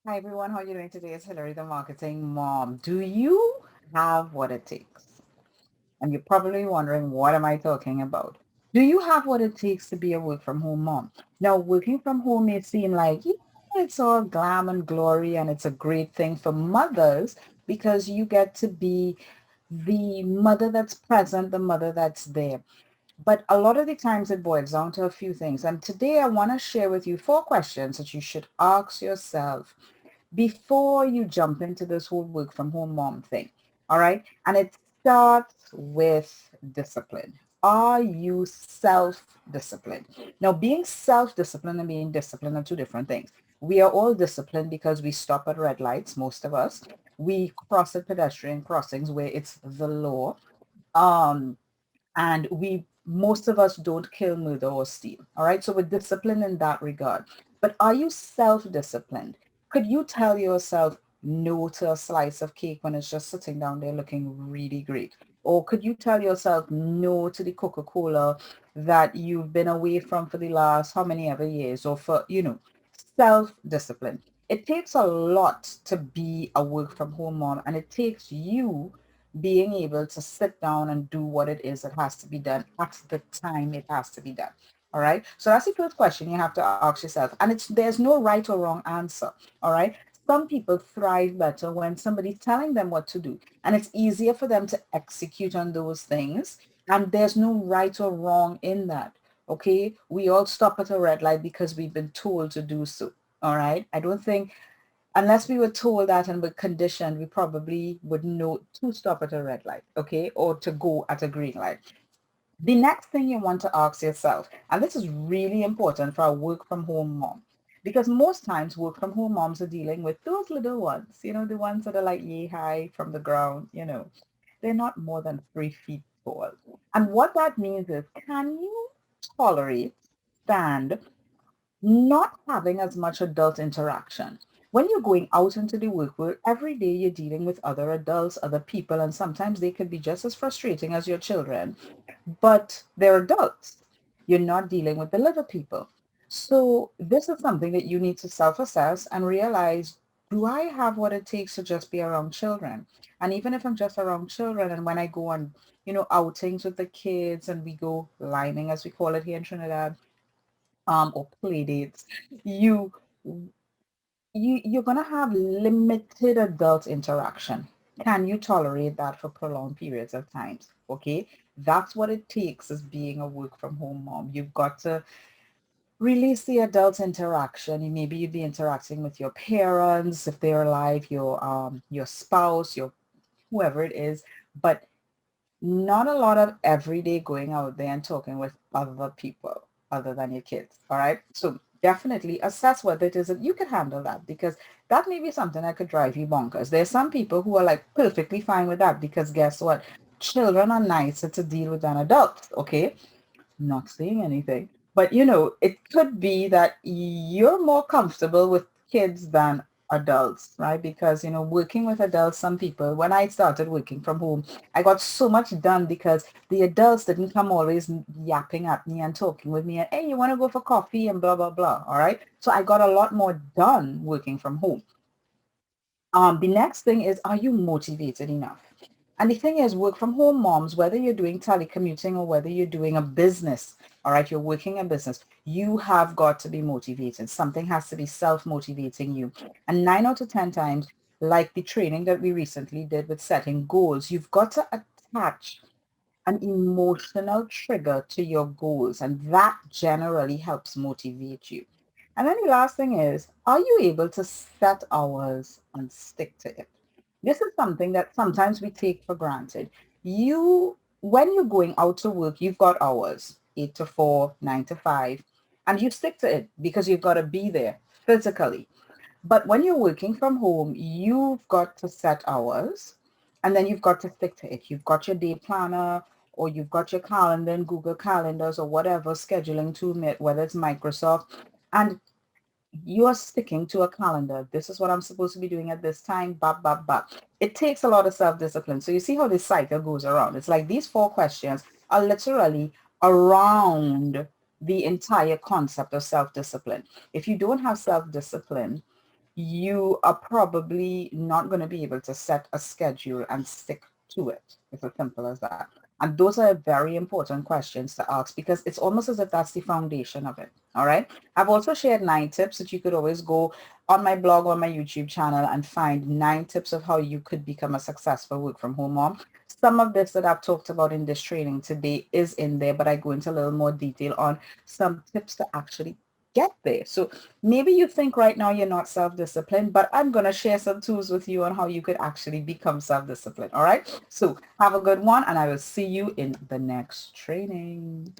Hi everyone, how are you doing today? It's Hillary, the marketing mom. Do you have what it takes? And you're probably wondering, what am I talking about? Do you have what it takes to be a work from home mom? Now, working from home may seem like, it's all glam and glory and it's a great thing for mothers because you get to be the mother that's present, the mother that's there. But a lot of the times it boils down to a few things. And today I want to share with you 4 questions that you should ask yourself before you jump into this whole work from home mom thing. All right. And it starts with discipline. Are you self disciplined? Now, being self disciplined and being disciplined are two different things. We are all disciplined because we stop at red lights, most of us. We cross at pedestrian crossings where it's the law. Um, and we most of us don't kill, murder, or steal. All right, so we're disciplined in that regard. But are you self-disciplined? Could you tell yourself no to a slice of cake when it's just sitting down there looking really great? Or could you tell yourself no to the Coca-Cola that you've been away from for the last how many ever years? Or for, self-discipline. It takes a lot to be a work from home mom, and it takes you being able to sit down and do what it is that has to be done at the time it has to be done. All right. So that's the first question you have to ask yourself. And there's no right or wrong answer. All right. Some people thrive better when somebody's telling them what to do. And it's easier for them to execute on those things. And there's no right or wrong in that. Okay. We all stop at a red light because we've been told to do so. All right. I don't think unless we were told that and were conditioned, we probably would know to stop at a red light, okay, or to go at a green light. The next thing you want to ask yourself, and this is really important for a work from home mom, because most times work from home moms are dealing with those little ones, the ones that are like yay high from the ground, they're not more than 3 feet tall. And what that means is, can you tolerate, stand, not having as much adult interaction? When you're going out into the work world, every day you're dealing with other adults, other people, and sometimes they could be just as frustrating as your children, but they're adults. You're not dealing with the little people. So this is something that you need to self-assess and realize, do I have what it takes to just be around children? And even if I'm just around children, and when I go on, outings with the kids and we go lining, as we call it here in Trinidad, or play dates, you you're going to have limited adult interaction. Can you tolerate that for prolonged periods of times? Okay, that's what it takes as being a work from home mom. You've got to release the adult interaction. Maybe you'd be interacting with your parents if they're alive, your spouse, your whoever it is, but not a lot of everyday going out there and talking with other people other than your kids. All right. So definitely assess whether it is that you can handle that, because that may be something that could drive you bonkers. There's some people who are like perfectly fine with that because guess what? Children are nicer to deal with than adults. Okay. Not saying anything. But it could be that you're more comfortable with kids than adults, right? Because working with adults, some people, when I started working from home, I got so much done because the adults didn't come always yapping at me and talking with me and, hey, you want to go for coffee and blah blah blah. All right. So I got a lot more done working from home. The next thing is, are you motivated enough? And the thing is, work from home moms, whether you're doing telecommuting or whether you're doing a business, all right, you're working a business, you have got to be motivated. Something has to be self-motivating you. And 9 out of 10 times, like the training that we recently did with setting goals, you've got to attach an emotional trigger to your goals, and that generally helps motivate you. And then the last thing is, are you able to set hours and stick to it? This is something that sometimes we take for granted. When you're going out to work, you've got hours, 8 to 4, 9 to 5, and you stick to it because you've got to be there physically. But when you're working from home, you've got to set hours and then you've got to stick to it. You've got your day planner or you've got your calendar in Google Calendars or whatever scheduling tool, whether it's Microsoft, and you are sticking to a calendar. This is what I'm supposed to be doing at this time, blah, blah, blah. It takes a lot of self-discipline. So you see how this cycle goes around. It's like these 4 questions are literally around the entire concept of self-discipline. If you don't have self-discipline, you are probably not going to be able to set a schedule and stick to it. It's as simple as that. And those are very important questions to ask because it's almost as if that's the foundation of it. All right. I've also shared 9 tips that you could always go on my blog or my YouTube channel and find 9 tips of how you could become a successful work from home mom. Some of this that I've talked about in this training today is in there, but I go into a little more detail on some tips to actually get there. So maybe you think right now you're not self-disciplined, but I'm going to share some tools with you on how you could actually become self-disciplined. All right. So have a good one, and I will see you in the next training.